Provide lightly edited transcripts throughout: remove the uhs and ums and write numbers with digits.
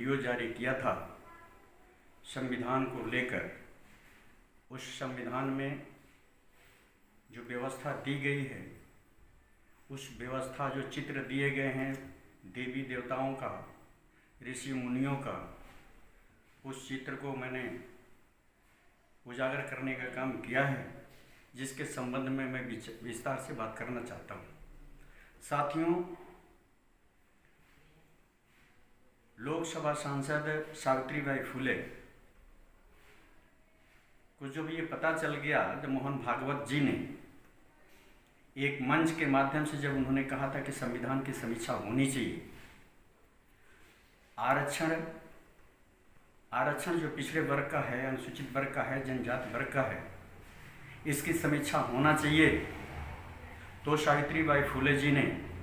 Video जारी किया था संविधान को लेकर, उस संविधान में जो व्यवस्था दी गई है, उस व्यवस्था जो चित्र दिए गए हैं देवी देवताओं का, ऋषि मुनियों का, उस चित्र को मैंने उजागर करने का काम किया है, जिसके संबंध में मैं विस्तार से बात करना चाहता हूँ। साथियों, लोकसभा सांसद सावित्रीबाई फुले को जब ये पता चल गया, जब मोहन भागवत जी ने एक मंच के माध्यम से जब उन्होंने कहा था कि संविधान की समीक्षा होनी चाहिए, आरक्षण जो पिछड़े वर्ग का है, अनुसूचित वर्ग का है, जनजाति वर्ग का है, इसकी समीक्षा होना चाहिए, तो सावित्रीबाई फुले जी ने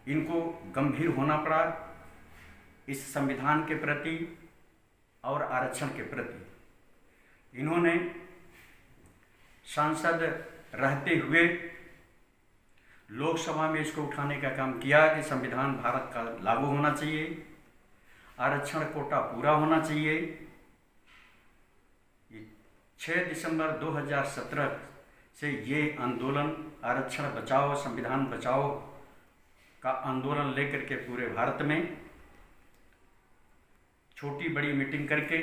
इनको गंभीर होना पड़ा इस संविधान के प्रति और आरक्षण के प्रति। इन्होंने सांसद रहते हुए लोकसभा में इसको उठाने का काम किया कि संविधान भारत का लागू होना चाहिए, आरक्षण कोटा पूरा होना चाहिए। 6 दिसंबर 2017 से ये आंदोलन आरक्षण बचाओ संविधान बचाओ का आंदोलन लेकर के पूरे भारत में छोटी बड़ी मीटिंग करके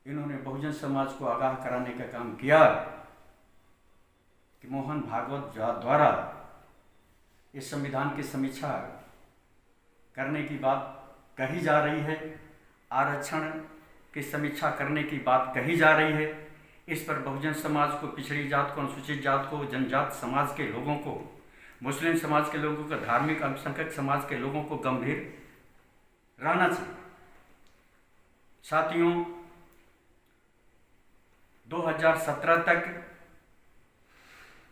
इन्होंने बहुजन समाज को आगाह कराने का काम किया कि मोहन भागवत द्वारा इस संविधान की समीक्षा करने की बात कही जा रही है, आरक्षण की समीक्षा करने की बात कही जा रही है। इस पर बहुजन समाज को, पिछड़ी जात को, अनुसूचित जात को, जनजात समाज के लोगों को, मुस्लिम समाज के लोगों को, धार्मिक अल्पसंख्यक समाज के लोगों को गंभीर रहना चाहिए। साथियों, 2017 तक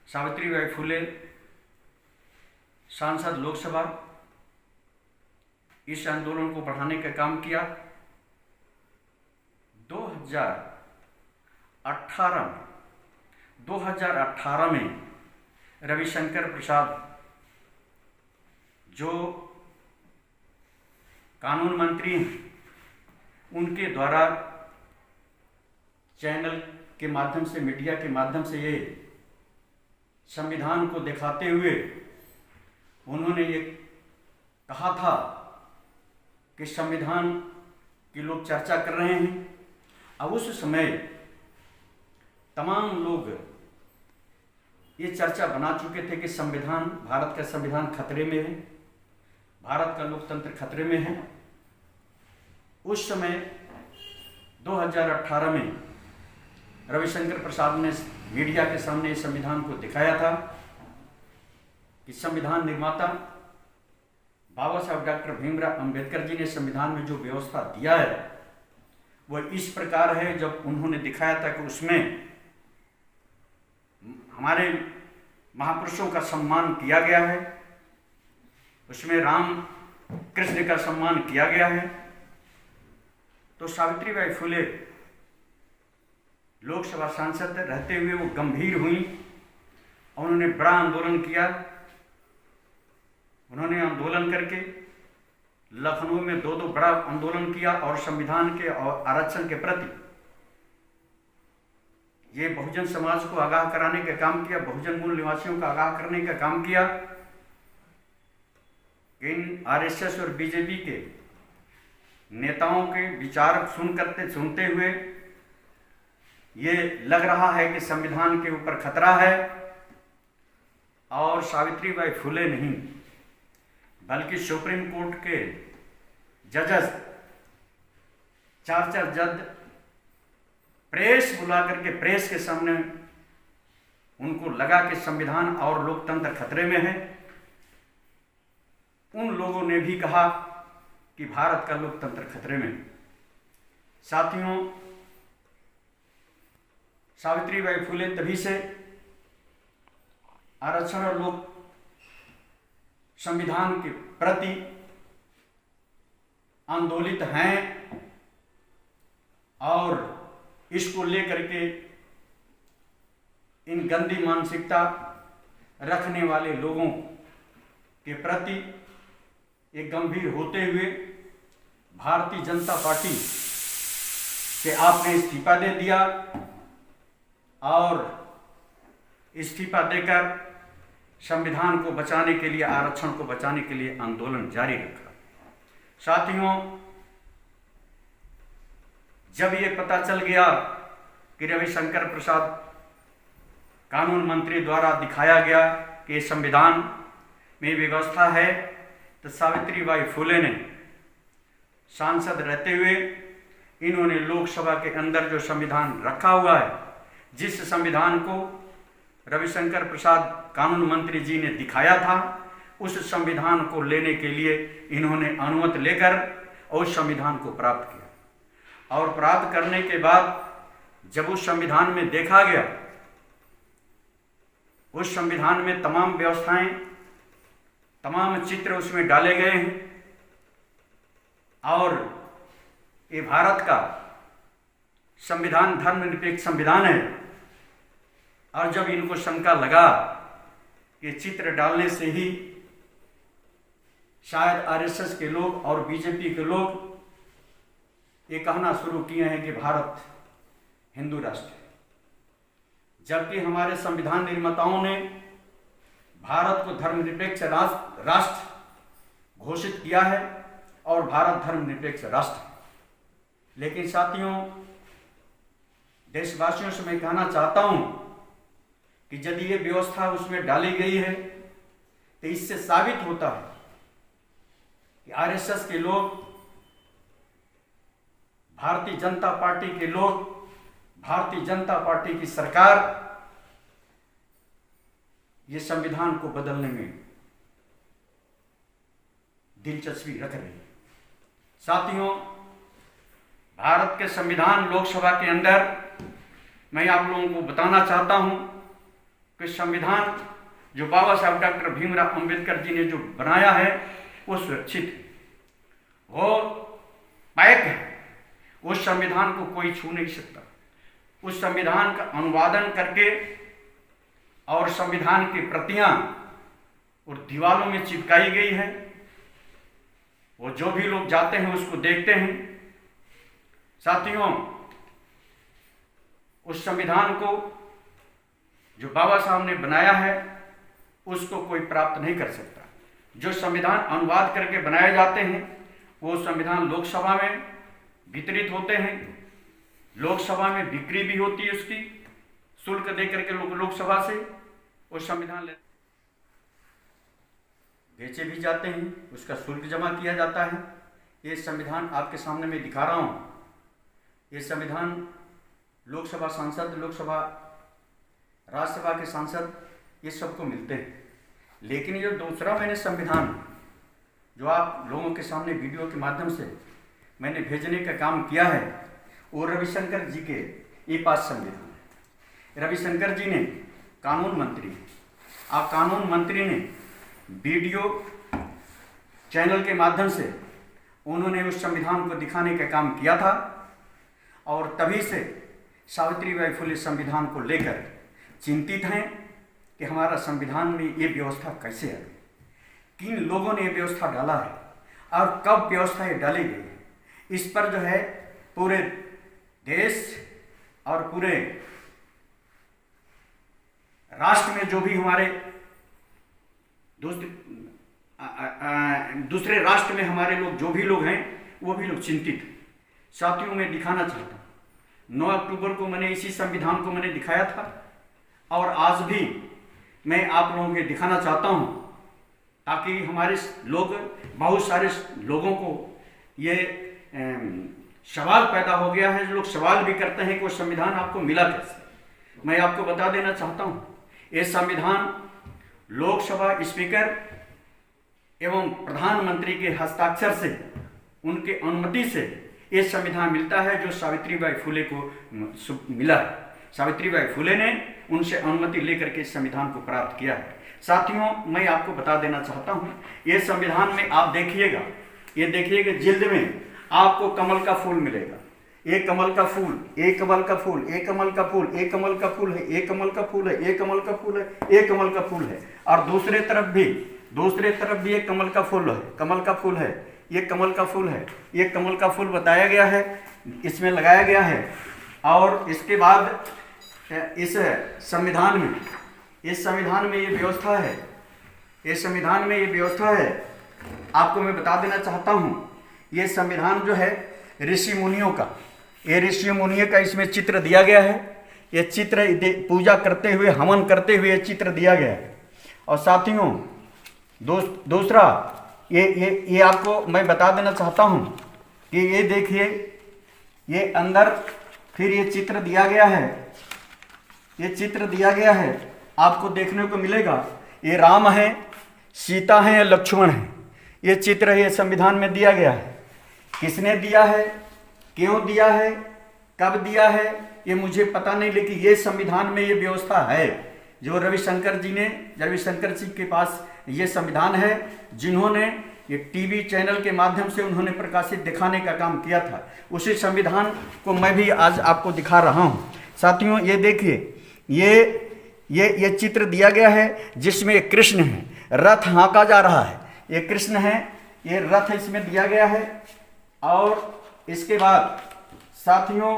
सावित्रीबाई फुले सांसद लोकसभा इस आंदोलन को बढ़ाने का काम किया। 2018 में रविशंकर प्रसाद जो कानून मंत्री हैं, उनके द्वारा चैनल के माध्यम से, मीडिया के माध्यम से ये संविधान को दिखाते हुए उन्होंने ये कहा था कि संविधान की लोग चर्चा कर रहे हैं। अब उस समय तमाम लोग ये चर्चा बना चुके थे कि संविधान, भारत का संविधान खतरे में है, भारत का लोकतंत्र खतरे में है। उस समय 2018 में रविशंकर प्रसाद ने मीडिया के सामने इस संविधान को दिखाया था कि संविधान निर्माता बाबा साहब डॉक्टर भीमराव अंबेडकर जी ने संविधान में जो व्यवस्था दिया है वह इस प्रकार है। जब उन्होंने दिखाया था कि उसमें हमारे महापुरुषों का सम्मान किया गया है, उसमें राम कृष्ण का सम्मान किया गया है, तो सावित्रीबाई फुले लोकसभा सांसद रहते हुए वो गंभीर हुई और उन्होंने बड़ा आंदोलन किया। उन्होंने आंदोलन करके लखनऊ में दो बड़ा आंदोलन किया और संविधान के और आरक्षण के प्रति ये बहुजन समाज को आगाह कराने का काम किया, बहुजन मूल निवासियों का आगाह करने का काम किया। इन आरएसएस और बीजेपी के नेताओं के विचार सुनते हुए ये लग रहा है कि संविधान के ऊपर खतरा है, और सावित्रीबाई फुले नहीं बल्कि सुप्रीम कोर्ट के जजेस, 4 जज प्रेस बुला करके प्रेस के सामने उनको लगा कि संविधान और लोकतंत्र खतरे में है। उन लोगों ने भी कहा कि भारत का लोकतंत्र खतरे में। साथियों, सावित्रीबाई फुले तभी से आरक्षण और लोक संविधान के प्रति आंदोलित हैं और इसको लेकर के इन गंदी मानसिकता रखने वाले लोगों के प्रति एक गंभीर होते हुए भारतीय जनता पार्टी के आपने इस्तीफा दे दिया और इस्तीफा देकर संविधान को बचाने के लिए, आरक्षण को बचाने के लिए आंदोलन जारी रखा। साथियों, जब ये पता चल गया कि रविशंकर प्रसाद कानून मंत्री द्वारा दिखाया गया कि संविधान में व्यवस्था है, तो सावित्रीबाई फुले ने सांसद रहते हुए इन्होंने लोकसभा के अंदर जो संविधान रखा हुआ है, जिस संविधान को रविशंकर प्रसाद कानून मंत्री जी ने दिखाया था, उस संविधान को लेने के लिए इन्होंने अनुमति लेकर उस संविधान को प्राप्त किया। और प्राप्त करने के बाद जब उस संविधान में देखा गया, उस संविधान में तमाम व्यवस्थाएं, तमाम चित्र उसमें डाले गए हैं और ये भारत का संविधान धर्मनिरपेक्ष संविधान है। और जब इनको शंका लगा कि चित्र डालने से ही शायद आरएसएस के लोग और बीजेपी के लोग ये कहना शुरू किए हैं कि भारत हिंदू राष्ट्र है, जबकि हमारे संविधान निर्माताओं ने भारत को धर्मनिरपेक्ष राष्ट्र घोषित किया है और भारत धर्मनिरपेक्ष राष्ट्र है। लेकिन साथियों, देशवासियों से मैं कहना चाहता हूं कि यदि ये व्यवस्था उसमें डाली गई है तो इससे साबित होता है कि आरएसएस के लोग, भारतीय जनता पार्टी के लोग, भारतीय जनता पार्टी की सरकार ये संविधान को बदलने में दिलचस्पी रख रही है। साथियों, भारत के संविधान लोकसभा के अंदर मैं आप लोगों को बताना चाहता हूं कि संविधान जो बाबा साहब डॉक्टर भीमराव अंबेडकर जी ने जो बनाया है वो सुरक्षित है, वो पैक है। उस संविधान को कोई छू नहीं सकता। उस संविधान का अनुवादन करके और संविधान की प्रतियां और दीवारों में चिपकाई गई है, वो जो भी लोग जाते हैं उसको देखते हैं। साथियों, उस संविधान को जो बाबा साहब ने बनाया है उसको कोई प्राप्त नहीं कर सकता। जो संविधान अनुवाद करके बनाए जाते हैं वो संविधान लोकसभा में वितरित होते हैं, लोकसभा में बिक्री भी होती है, उसकी शुल्क दे करके लोग लोकसभा से वो संविधान बेचे भी जाते हैं, उसका शुल्क जमा किया जाता है। ये संविधान आपके सामने मैं दिखा रहा हूँ। ये संविधान लोकसभा सांसद, लोकसभा राज्यसभा के सांसद ये सबको मिलते हैं। लेकिन ये दूसरा मैंने संविधान जो आप लोगों के सामने वीडियो के माध्यम से मैंने भेजने का काम किया है वो रविशंकर जी के ये पास संविधान है। रविशंकर जी ने कानून मंत्री, आप कानून मंत्री ने वीडियो चैनल के माध्यम से उन्होंने उस संविधान को दिखाने का काम किया था और तभी से सावित्रीबाई फुले संविधान को लेकर चिंतित हैं कि हमारा संविधान में ये व्यवस्था कैसे है, किन लोगों ने ये व्यवस्था डाला है और कब व्यवस्था ये डाली गई है। इस पर जो है पूरे देश और पूरे राष्ट्र में जो भी हमारे दूसरे राष्ट्र में हमारे लोग जो भी लोग हैं वो भी लोग चिंतित हैं। साथियों, मैं दिखाना चाहता हूँ 9 अक्टूबर को मैंने इसी संविधान को मैंने दिखाया था और आज भी मैं आप लोगों को दिखाना चाहता हूँ ताकि हमारे लोग, बहुत सारे लोगों को ये सवाल पैदा हो गया है, जो लोग सवाल भी करते हैं कि वो संविधान आपको मिला कैसे। मैं आपको बता देना चाहता हूँ ये संविधान लोकसभा स्पीकर एवं प्रधानमंत्री के हस्ताक्षर से, उनके अनुमति से ये संविधान मिलता है जो सावित्रीबाई फुले को मिला है। सावित्रीबाई फुले ने उनसे अनुमति लेकर के संविधान को प्राप्त किया है। साथियों, मैं आपको बता देना चाहता हूँ ये संविधान में आप देखिएगा, ये देखिएगा जिल्द में आपको कमल का फूल मिलेगा। एक कमल का फूल, एक कमल का फूल, एक कमल का फूल, एक कमल का फूल है, एक कमल का फूल है, एक कमल का फूल है, एक कमल का फूल है। और दूसरे तरफ भी दूसरे तरफ भी एक कमल का फूल है, कमल का फूल है, ये कमल का फूल है, ये कमल का फूल बताया गया है, इसमें लगाया गया है। और इसके बाद इस संविधान में ये व्यवस्था है, इस संविधान में ये व्यवस्था है। आपको मैं बता देना चाहता हूँ, ये संविधान जो है ऋषि मुनियों का, ये ऋषि मुनियों का इसमें चित्र दिया गया है। ये चित्र पूजा करते हुए, हवन करते हुए चित्र दिया गया है। और साथियों, दूसरा ये आपको मैं बता देना चाहता हूँ कि ये देखिए, ये अंदर फिर ये चित्र दिया गया है, ये चित्र दिया गया है, आपको देखने को मिलेगा। ये राम है, सीता है या लक्ष्मण है, ये चित्र है, ये संविधान में दिया गया है। किसने दिया है, क्यों दिया है, कब दिया है, ये मुझे पता नहीं, लेकिन ये संविधान में ये व्यवस्था है। जो रविशंकर जी के पास ये संविधान है, जिन्होंने ये टीवी चैनल के माध्यम से उन्होंने प्रकाशित दिखाने का काम किया था। उसी संविधान को मैं भी आज आपको दिखा रहा हूँ। साथियों, ये देखिए, ये चित्र दिया गया है जिसमें कृष्ण है, रथ हाँका जा रहा है, ये कृष्ण है, ये रथ इसमें दिया गया है। और इसके बाद साथियों,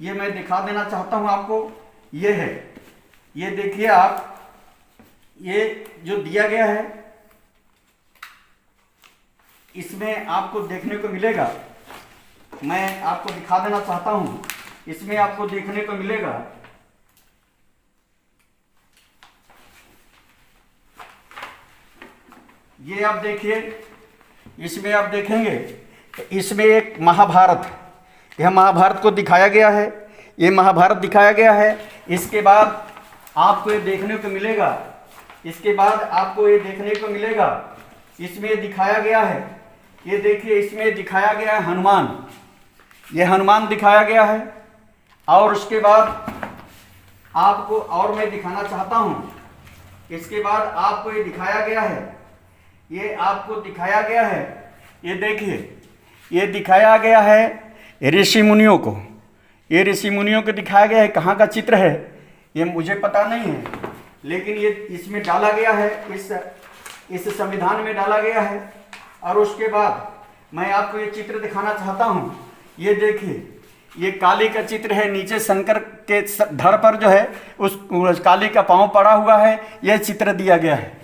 ये मैं दिखा देना चाहता हूँ आपको, ये है, ये देखिए आप, ये जो दिया गया है इसमें आपको देखने को मिलेगा, मैं आपको दिखा देना चाहता हूँ, इसमें आपको देखने को मिलेगा, ये आप देखिए, इसमें आप देखेंगे, इसमें एक महाभारत, यह महाभारत को दिखाया गया है, ये महाभारत दिखाया गया है। इसके बाद आपको ये देखने को मिलेगा, इसके बाद आपको ये देखने को मिलेगा, इसमें दिखाया गया है, ये देखिए, इसमें दिखाया गया है हनुमान, ये हनुमान दिखाया गया है। और उसके बाद आपको और मैं दिखाना चाहता हूँ, इसके बाद आपको ये दिखाया गया है, ये आपको दिखाया गया है, ये देखिए, ये दिखाया गया है ऋषि मुनियों को, ये ऋषि मुनियों को दिखाया गया है। कहाँ का चित्र है ये मुझे पता नहीं है, लेकिन ये इसमें डाला गया है, इस संविधान में डाला गया है। और उसके बाद मैं आपको ये चित्र दिखाना चाहता हूँ, ये देखिए, ये काली का चित्र है, नीचे शंकर के धड़ पर जो है उस काली का पाँव पड़ा हुआ है, यह चित्र दिया गया है,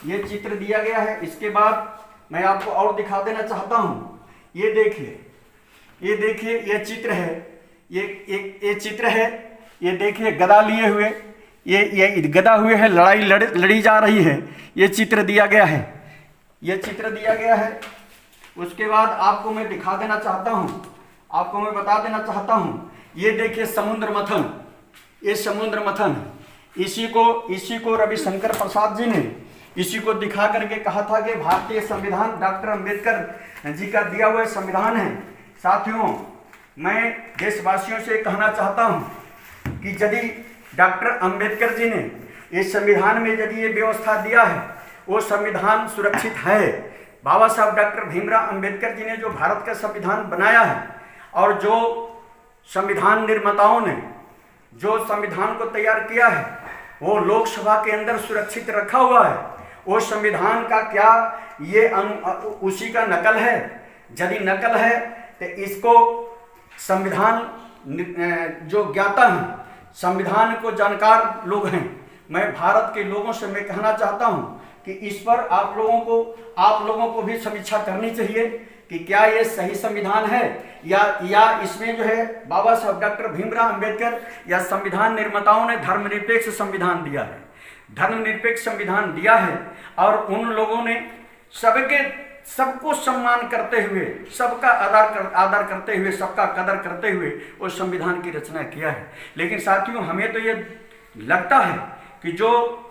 ये चित्र दिया गया है। इसके बाद मैं आपको और दिखा देना चाहता हूँ, ये देखिए, ये देखिए, ये चित्र है, ये चित्र है, ये देखिए, गदा लिए हुए, ये गदा हुए है, लड़ाई लड़ी जा रही है, ये चित्र दिया गया है, ये चित्र दिया गया है। उसके बाद आपको मैं दिखा देना चाहता हूँ, आपको मैं बता देना चाहता हूँ, ये देखिए समुद्र मंथन, ये समुद्र मंथन, इसी को रविशंकर प्रसाद जी ने इसी को दिखा करके कहा था कि भारतीय संविधान डॉक्टर अंबेडकर जी का दिया हुआ संविधान है। साथियों, मैं देशवासियों से कहना चाहता हूं कि यदि डॉक्टर अंबेडकर जी ने इस संविधान में यदि ये व्यवस्था दिया है, वो संविधान सुरक्षित है। बाबा साहब डॉक्टर भीमराव अंबेडकर जी ने जो भारत का संविधान बनाया है और जो संविधान निर्माताओं ने जो संविधान को तैयार किया है, वो लोकसभा के अंदर सुरक्षित रखा हुआ है। वो संविधान का क्या ये उसी का नकल है? यदि नकल है तो इसको संविधान जो ज्ञाता हैं, संविधान को जानकार लोग हैं, मैं भारत के लोगों से मैं कहना चाहता हूं कि इस पर आप लोगों को भी समीक्षा करनी चाहिए कि क्या ये सही संविधान है या इसमें जो है बाबा साहब डॉक्टर भीमराव अंबेडकर या संविधान निर्माताओं ने धर्मनिरपेक्ष संविधान दिया है। धर्मनिरपेक्ष संविधान दिया है और उन लोगों ने सबको सम्मान करते हुए, सबका आदर करते हुए, सबका कदर करते हुए उस संविधान की रचना किया है। लेकिन साथियों, हमें तो ये लगता है कि जो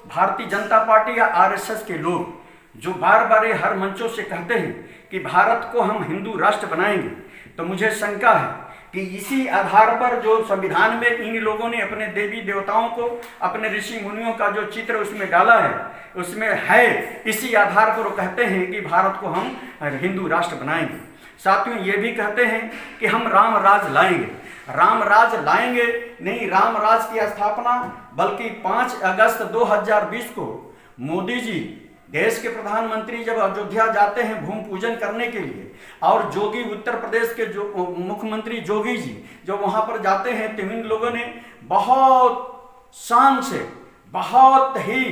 भारतीय जनता पार्टी या आरएसएस के लोग जो बार बार हर मंचों से कहते हैं कि भारत को हम हिंदू राष्ट्र बनाएंगे, तो मुझे शंका है कि इसी आधार पर जो संविधान में इन लोगों ने अपने देवी देवताओं को, अपने ऋषि मुनियों का जो चित्र उसमें डाला है, उसमें है, इसी आधार पर वो कहते हैं कि भारत को हम हिंदू राष्ट्र बनाएंगे। साथियों, ये भी कहते हैं कि हम राम राज लाएंगे। राम राज लाएंगे नहीं, राम राज की स्थापना बल्कि 5 अगस्त 2020 को मोदी जी देश के प्रधानमंत्री जब अयोध्या जाते हैं भूमि पूजन करने के लिए, और जोगी उत्तर प्रदेश के जो मुख्यमंत्री जोगी जी जब वहां पर जाते हैं तो इन लोगों ने बहुत शान से, बहुत ही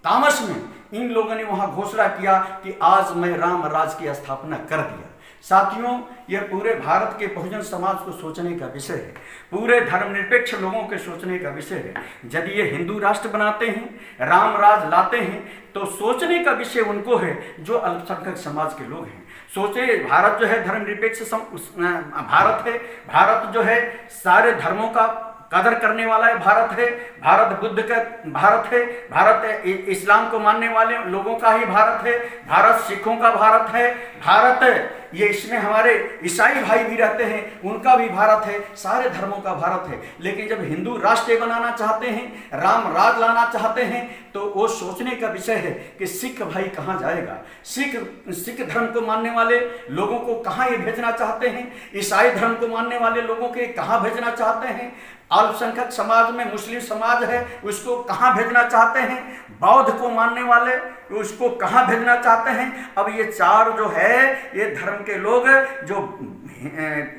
तामस में इन लोगों ने वहां घोषणा किया कि आज मैं राम राज की स्थापना कर दिया। साथियों, यह पूरे भारत के बहुजन समाज को सोचने का विषय है, पूरे धर्मनिरपेक्ष लोगों के सोचने का विषय है। यदि ये हिंदू राष्ट्र बनाते हैं, राम राज लाते हैं, तो सोचने का विषय उनको है जो अल्पसंख्यक समाज के लोग हैं। सोचे, भारत जो है धर्मनिरपेक्ष भारत है, भारत जो है सारे धर्मों का कदर करने वाला है भारत है, भारत बुद्ध का भारत है, भारत इस्लाम को मानने वाले लोगों का ही भारत है, भारत सिखों का भारत है, भारत ये इसमें हमारे ईसाई भाई भी रहते हैं उनका भी भारत है, सारे धर्मों का भारत है। लेकिन जब हिंदू राष्ट्र बनाना चाहते हैं, राम राज लाना चाहते हैं, तो वो सोचने का विषय है कि सिख भाई कहाँ जाएगा, सिख धर्म को मानने वाले लोगों को कहाँ ये भेजना चाहते हैं, ईसाई धर्म को मानने वाले लोगों के कहाँ भेजना चाहते हैं, अल्पसंख्यक समाज में मुस्लिम समाज है उसको कहाँ भेजना चाहते हैं, बौद्ध को मानने वाले उसको कहाँ भेजना चाहते हैं। अब ये चार जो है ये धर्म के लोग, जो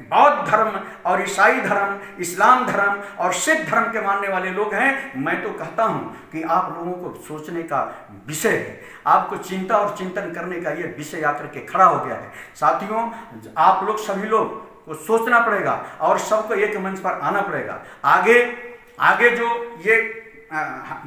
बौद्ध धर्म और ईसाई धर्म, इस्लाम धर्म और सिख धर्म के मानने वाले लोग हैं, मैं तो कहता हूँ कि आप लोगों को सोचने का विषय है, आपको चिंता और चिंतन करने का ये विषय आकर के खड़ा हो गया है। साथियों, आप लोग सभी लोग को सोचना पड़ेगा और सबको एक मंच पर आना पड़ेगा। आगे जो ये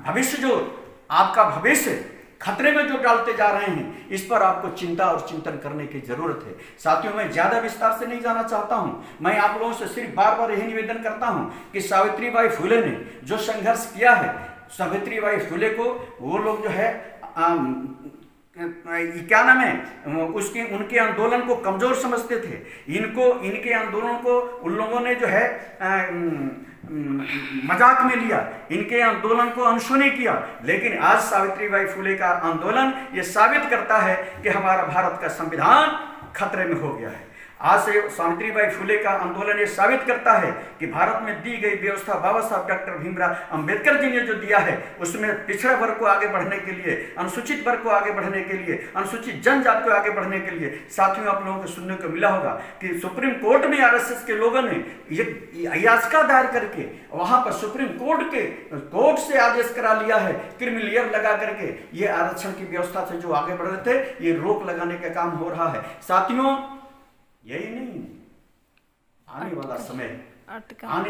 भविष्य, जो आपका भविष्य खतरे में जो डालते जा रहे हैं, इस पर आपको चिंता और चिंतन करने की जरूरत है। साथियों, मैं ज्यादा विस्तार से नहीं जाना चाहता हूं, मैं आप लोगों से सिर्फ बार बार यही निवेदन करता हूं कि सावित्रीबाई फुले ने जो संघर्ष किया है, सावित्रीबाई फुले को वो लोग जो है क्या नाम है उनके आंदोलन को कमजोर समझते थे, इनके आंदोलन को उन लोगों ने जो है मजाक में लिया, इनके आंदोलन को अनसुनी किया। लेकिन आज सावित्रीबाई फुले का आंदोलन ये साबित करता है कि हमारा भारत का संविधान खतरे में हो गया है। आज से सावित्रीबाई फुले का आंदोलन ये साबित करता है कि भारत में दी गई व्यवस्था बाबा साहब डॉक्टर भीमराव अंबेडकर जी ने जो दिया है, उसमें पिछड़ा वर्ग को आगे बढ़ने के लिए, अनुसूचित वर्ग को आगे बढ़ने के लिए, अनुसूचित जनजाति को आगे बढ़ने के लिए, साथियों आप लोगों को सुनने को मिला होगा कि सुप्रीम कोर्ट में आरएसएस के लोगों ने ये याचिका दायर करके वहां पर सुप्रीम कोर्ट से आदेश करा लिया है, क्रिमिलियर लगा करके ये आरक्षण की व्यवस्था से जो आगे बढ़ रहे थे, ये रोक लगाने का काम हो रहा है। साथियों, यही नहीं, आने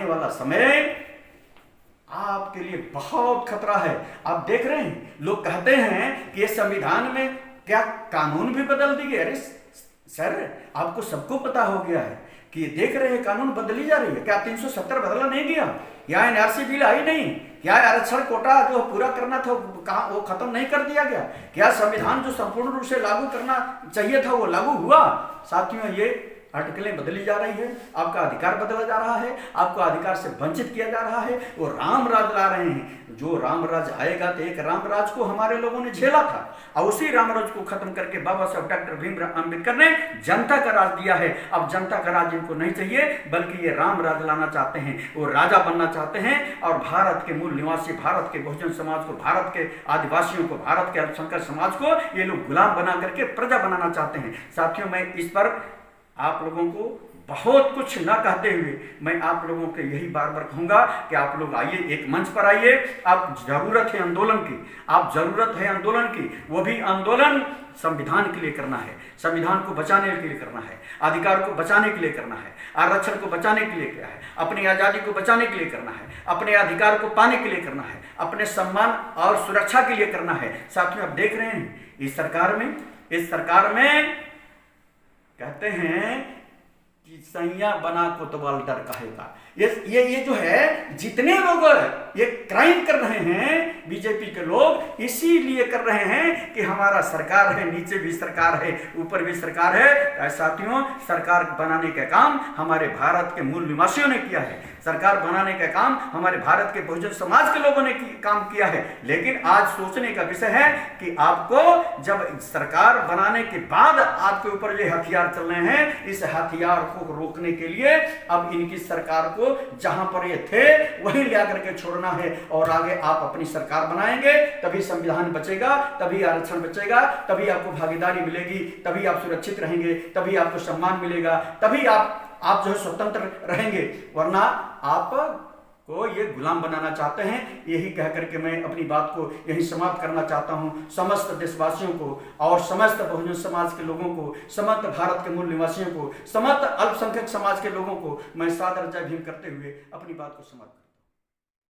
वाला समय आपके लिए बहुत खतरा है। आप देख रहे हैं, लोग कहते हैं कि ये संविधान में क्या कानून भी बदल दिए। अरे सर, आपको सबको पता हो गया है कि ये देख रहे हैं कानून बदली जा रही है। क्या 370 बदला नहीं गया? या एनआरसी बिल आई नहीं? क्या आरक्षण कोटा जो पूरा करना था वो खत्म नहीं कर दिया गया? क्या संविधान जो संपूर्ण रूप से लागू करना चाहिए था वो लागू हुआ? साथियों, ये आर्टिकलें बदली जा रही है, आपका अधिकार बदला जा रहा है, आपको अधिकार से वंचित किया जा रहा है। वो राम राज ला रहे हैं। जो राम राज आएगा तो एक राम राज को हमारे लोगों ने झेला था और उसी राम राज को खत्म करके बाबा साहब डॉक्टर भीमराव अंबेडकर ने जनता का राज दिया है। अब जनता का राज इनको नहीं चाहिए, बल्कि ये राम राज लाना चाहते हैं, वो राजा बनना चाहते हैं और भारत के मूल निवासी, भारत के बहुजन समाज को, भारत के आदिवासियों को, भारत के अल्पसंख्यक समाज को ये लोग गुलाम बना करके प्रजा बनाना चाहते हैं। साथियों, मैं इस पर आप लोगों को बहुत कुछ ना कहते हुए मैं आप लोगों को यही बार बार कहूंगा कि आप लोग आइए, एक मंच पर आइए। आप जरूरत है आंदोलन की, जरूरत है आंदोलन की, वो भी आंदोलन संविधान के लिए करना है, संविधान को बचाने के लिए करना है, अधिकार को बचाने के लिए करना है, आरक्षण को बचाने के लिए क्या है, अपनी आज़ादी को बचाने के लिए करना है, अपने अधिकार को पाने के लिए करना है, अपने सम्मान और सुरक्षा के लिए करना है। साथियों, आप देख रहे हैं इस सरकार में कहते हैं कि सैया बना कोतवाल डर कहेगा। ये जो है, जितने लोग ये क्राइम कर रहे हैं बीजेपी के लोग, इसीलिए कर रहे हैं कि हमारा सरकार है, नीचे भी सरकार है, ऊपर भी सरकार है। साथियों, सरकार बनाने का काम हमारे भारत के मूल निवासियों ने किया है, सरकार बनाने का काम हमारे भारत के बहुजन समाज के लोगों ने काम किया है। लेकिन आज सोचने का विषय है कि आपको जब सरकार बनाने के बाद आपके ऊपर ये हथियार चल रहे हैं, इस हथियार को रोकने के लिए अब इनकी सरकार को जहां पर ये थे वहीं ले आकर के छोड़ना है, और आगे आप अपनी सरकार बनाएंगे, तभी संविधान बचेगा, तभी आरक्षण बचेगा, तभी आपको भागीदारी मिलेगी, तभी आप सुरक्षित रहेंगे, तभी आपको सम्मान मिलेगा, तभी आप जो है स्वतंत्र रहेंगे। वरना आप को ये गुलाम बनाना चाहते हैं। यही कहकर के मैं अपनी बात को यही समाप्त करना चाहता हूं। समस्त देशवासियों को और समस्त बहुजन समाज के लोगों को, समस्त भारत के मूल निवासियों को, समस्त अल्पसंख्यक समाज के लोगों को मैं सादर जय भीम करते हुए अपनी बात को समाप्त